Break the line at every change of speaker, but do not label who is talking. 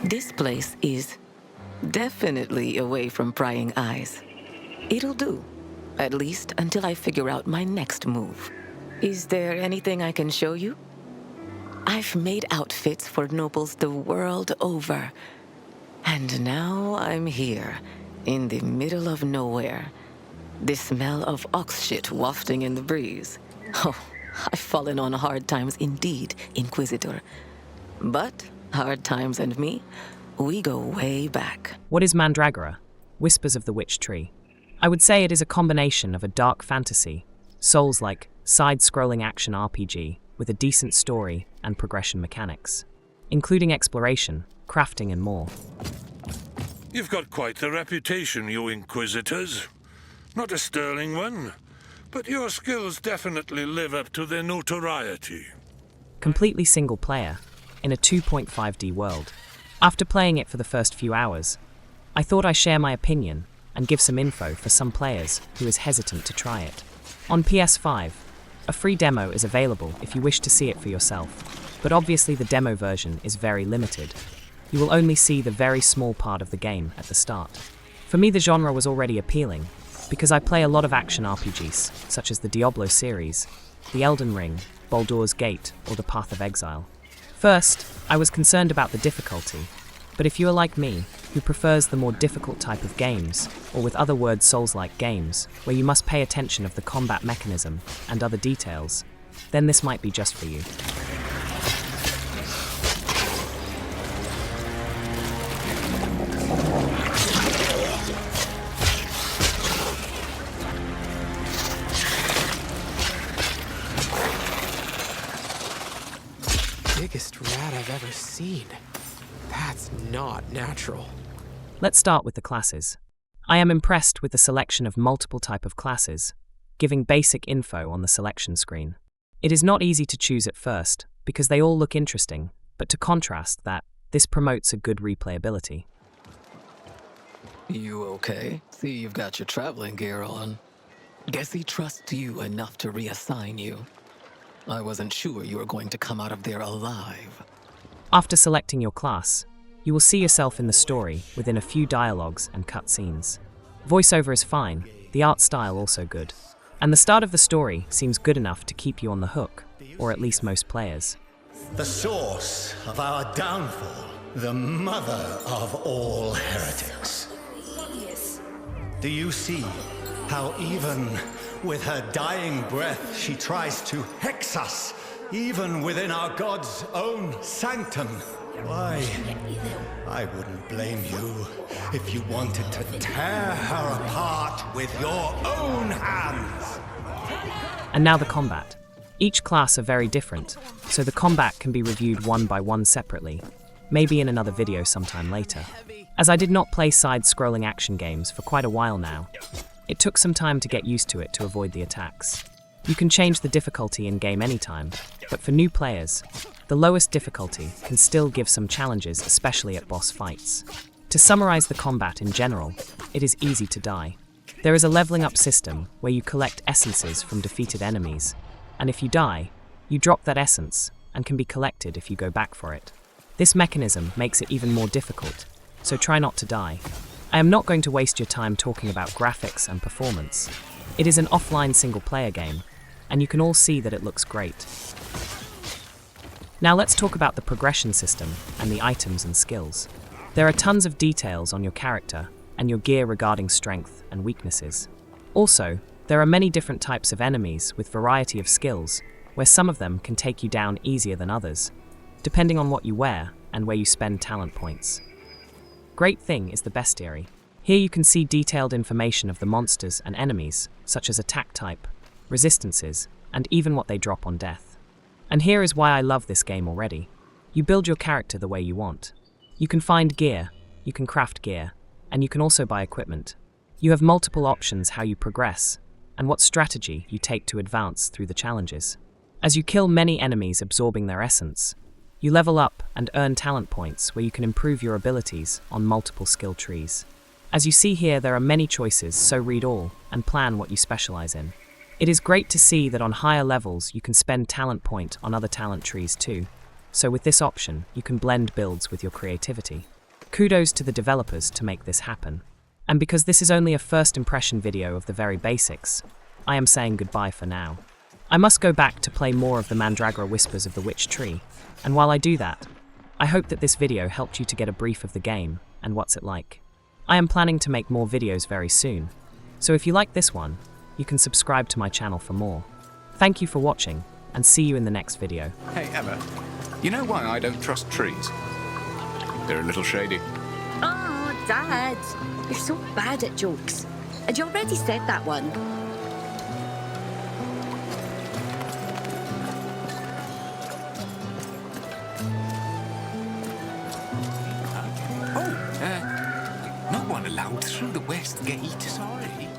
This place is definitely away from prying eyes. It'll do, at least until I figure out my next move. Is there anything I can show you? I've made outfits for nobles the world over. And now I'm here, in the middle of nowhere. The smell of ox shit wafting in the breeze. Oh, I've fallen on hard times indeed, Inquisitor. But hard times and me, we go way back.
What is Mandragora? Whispers of the Witch Tree. I would say it is a combination of a dark fantasy, Souls-like, side-scrolling action RPG with a decent story and progression mechanics, including exploration, crafting and more.
You've got quite the reputation, you Inquisitors. Not a sterling one, but your skills definitely live up to their notoriety.
Completely single player, in a 2.5D world. After playing it for the first few hours, I thought I'd share my opinion and give some info for some players who is hesitant to try it. On PS5, a free demo is available if you wish to see it for yourself, but obviously the demo version is very limited. You will only see the very small part of the game at the start. For me, the genre was already appealing, because I play a lot of action RPGs, such as the Diablo series, the Elden Ring, Baldur's Gate, or the Path of Exile. First, I was concerned about the difficulty, but if you are like me, who prefers the more difficult type of games, or with other words Souls-like games, where you must pay attention of the combat mechanism and other details, then this might be just for you.
Biggest rat I've ever seen. That's not natural.
Let's start with the classes. I am impressed with the selection of multiple type of classes, giving basic info on the selection screen. It is not easy to choose at first, because they all look interesting, but to contrast that, this promotes a good replayability.
You okay? See, you've got your traveling gear on. Guess he trusts you enough to reassign you. I wasn't sure you were going to come out of there alive.
After selecting your class, you will see yourself in the story within a few dialogues and cutscenes. Voiceover is fine, the art style also good. And the start of the story seems good enough to keep you on the hook, or at least most players.
The source of our downfall, the mother of all heretics. Do you see how even with her dying breath she tries to hex us, even within our God's own sanctum? Why, I wouldn't blame you if you wanted to tear her apart with your own hands.
And now the combat. Each class are very different, so the combat can be reviewed one by one separately, maybe in another video sometime later. As I did not play side-scrolling action games for quite a while now, it took some time to get used to it to avoid the attacks. You can change the difficulty in-game anytime, but for new players, the lowest difficulty can still give some challenges, especially at boss fights. To summarize the combat in general, it is easy to die. There is a leveling up system where you collect essences from defeated enemies, and if you die, you drop that essence and can be collected if you go back for it. This mechanism makes it even more difficult, so try not to die. I am not going to waste your time talking about graphics and performance. It is an offline single-player game, and you can all see that it looks great. Now let's talk about the progression system and the items and skills. There are tons of details on your character and your gear regarding strength and weaknesses. Also, there are many different types of enemies with variety of skills, where some of them can take you down easier than others, depending on what you wear and where you spend talent points. Great thing is the bestiary. Here you can see detailed information of the monsters and enemies, such as attack type, resistances, and even what they drop on death. And here is why I love this game already. You build your character the way you want. You can find gear, you can craft gear, and you can also buy equipment. You have multiple options how you progress, and what strategy you take to advance through the challenges. As you kill many enemies absorbing their essence, you level up and earn talent points where you can improve your abilities on multiple skill trees. As you see here, there are many choices, so read all and plan what you specialize in. It is great to see that on higher levels you can spend talent point on other talent trees too. So with this option, you can blend builds with your creativity. Kudos to the developers to make this happen. And because this is only a first impression video of the very basics, I am saying goodbye for now. I must go back to play more of the Mandragora Whispers of the Witch Tree, and while I do that, I hope that this video helped you to get a brief of the game and what's it like. I am planning to make more videos very soon, so if you like this one, you can subscribe to my channel for more. Thank you for watching, and see you in the next video.
Hey, Emma, you know why I don't trust trees? They're a little shady.
Oh, Dad, you're so bad at jokes. And you already said that one.
Oh, not one allowed through the west gate, sorry.